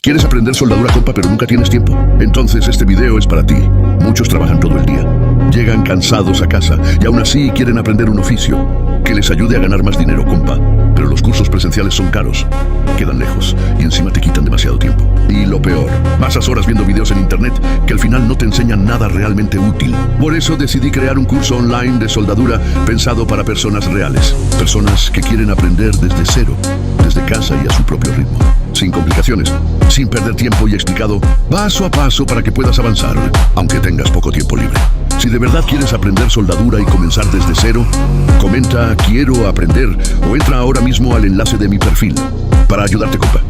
¿Quieres aprender soldadura, compa, pero nunca tienes tiempo? Entonces este video es para ti. Muchos trabajan todo el día. Llegan cansados a casa y aún así quieren aprender un oficio que les ayude a ganar más dinero, compa. Pero los cursos presenciales son caros, quedan lejos y encima te quitan demasiado tiempo. Y lo peor, pasas horas viendo videos en internet que al final no te enseñan nada realmente útil. Por eso decidí crear un curso online de soldadura pensado para personas reales. Personas que quieren aprender desde cero, desde casa y a su propio ritmo. Sin complicaciones, sin perder tiempo y explicado paso a paso para que puedas avanzar, aunque tengas poco tiempo libre. Si de verdad quieres aprender soldadura y comenzar desde cero, comenta "quiero aprender" o entra ahora mismo al enlace de mi perfil para ayudarte, compa.